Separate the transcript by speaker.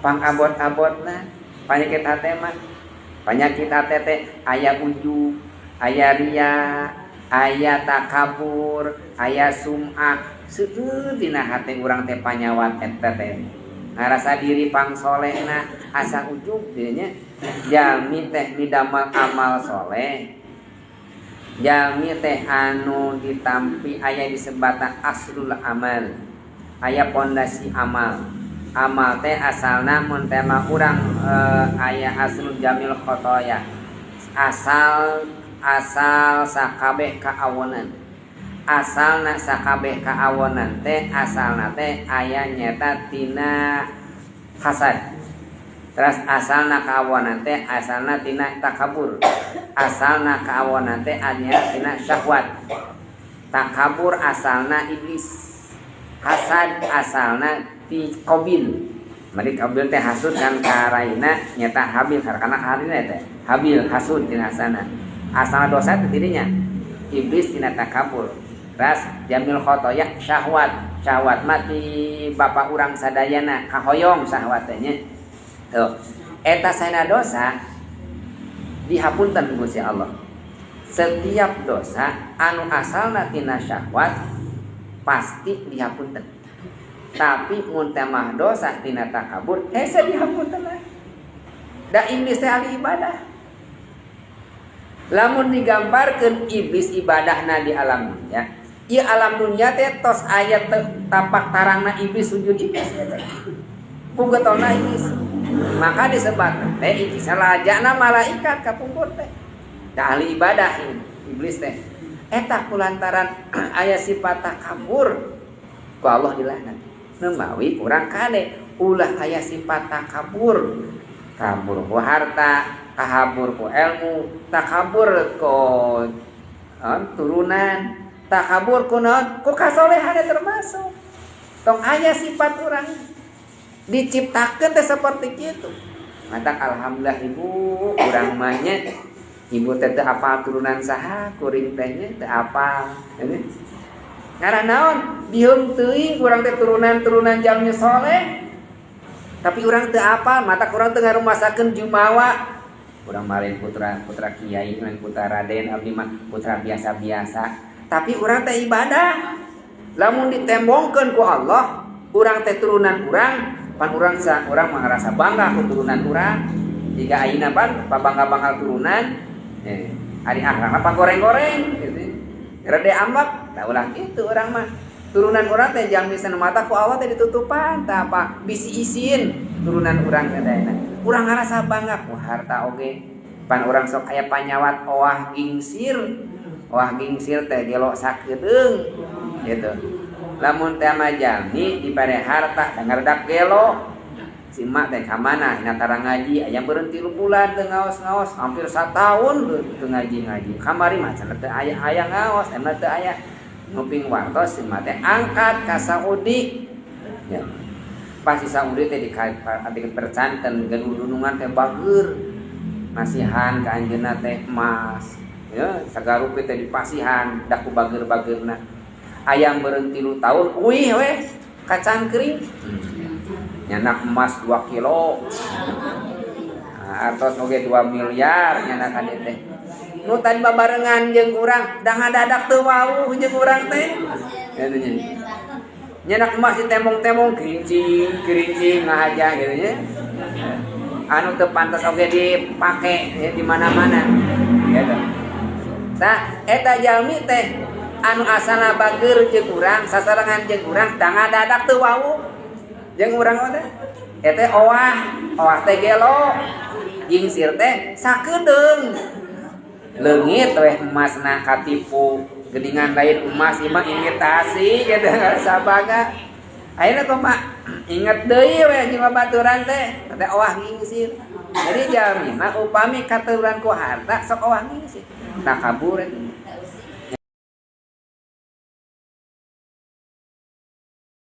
Speaker 1: pangabot-abotna penyakit hate mah penyakit hate teh aya ujub, aya ria, aya takabur, aya sum'ah. Seueur dina hate urang teh panyawat eta teh ngarasa diri pangsolehna asa ujub dinya. Jalmi teh midamal amal soleh, jalmi teh anu ditampi aya disebatan aslul amal, aya pondasi amal. Amal teh asalna mun teh mah urang aya aslul jamil khotoya, asal sakabeh kaawonan. Asalna sakabeh kaawonan teh asalna teh aya nyata tina hasad. Terus asalna kaawonan teh asalna tina takabur. Asalna kaawonan teh aya tina syahwat. Takabur asalna iblis. Hasad asalna ti Qabil. Mari Qabil teh hasud kan karaina nyata Habil karena harina teh. Habil hasud tina asana. Asalna dosa teh dirinya iblis tina takabur. Ras jamil khotoya syahwat. Syahwat mati bapak urang sadayana kahoyong syahwat teh nya. Tuh. Eta saena dosa dihapunten Gusti Allah. Setiap dosa anu asalna tina syahwat pasti dihapunten. Tapi mun teh mah dosa tina takabur hese dihapunten lah. Da iblis teh ahli ibadah. Lamun digambarkeun iblis ibadahna di alam dunya, ieu alam dunya teh tos aya tapak tarangna iblis sujud iblis teh. Pugetona iblis. Maka disebut teh iblis salajana malaikat kapungkur teh. Da ahli ibadah iblis teh. Eta kulantaran aya sifat takabur ku Allah dilaknat. Nemawi urang kade ulah aya sifat takabur. Kabur ku harta, takabur ku ilmu, takabur ku turunan, takabur ku naon? Ku kasolehan termasuk. Tong aya sifat urang diciptakeun teh saperti kitu. Matak alhamdulillah ibu urang mah nya ibu teh teu apal turunan saha kuring teh nya teu apal. Ngaran naon? Dieum teuing urang teh turunan jalmi soleh. Tapi urang teu apal, mata urang teu ngarumasakeun jumawa. Urang maren putra kiai, urang putra raden, abdi mah putra biasa-biasa. Tapi urang teh ibadah. Lamun ditembongkeun ku Allah, urang teh turunan urang, pan urang mah ngarasa bangga ku turunan urang. Jika ayeuna pan pabangga-bangga turunan, ari akhirna pagoreng-goreng gitu. Rede ambak, da ulah kitu urang mah. Turunan urang teh jalmi sana mata ku Allah teh ditutupan, tah apa bisi isin turunan urang teh daena. Urang ngarasa bangga ku harta oge. Pan urang sok aya panyawat owah gingsir. Owah gingsir teh gelo sakedeung gitu. Lamun teh mah jalmi dibere harta da ngaredak gelo. Si mak teh ka mana hinatara ngaji aya beureun 3 bulan teu ngaos-ngaos hampir 1 tahun teu ngaji-ngaji. Kamari mah cenah teu aya ngaos, emna teu aya nguping wartos si mak teh angkat ka Saudi. Ya. Pas si Saudi teh dikadikeun percanten gedunungan teh bageur. Masihan ka anjeunna teh emas. Ya, sagarupi teh dipasihan da ku bageur-bageurna. Aya beureun 3 tahun uih we ka cangkring. Nyanak emas 2 kilo. Artos oge 2 miliar nyanak kade teh. Nu tadi babarengan jeung urang da ngadadak teu wawuh jeung urang teh. Eta nya. Nyanak emas ditembong-tembong kerincing ngahaja gitu nya. Anu teu pantes oge dipake di mana-mana. Gitu. Tah eta jalmi teh anu asalna bageur jeung urang, sasarengan jeung urang da ngadadak teu wawuh. Jeung urang teh eta owah teh gelo gingsir teh sakedeung leungit we emasna katipu geuningan lain emas ieu mah imitasi gitu sabangga ayeuna kumaha inget deui we jeung babaturan teh teh owah gingsir jadi jalmi mah upami katurunan ku harta sok owah gingsir takabur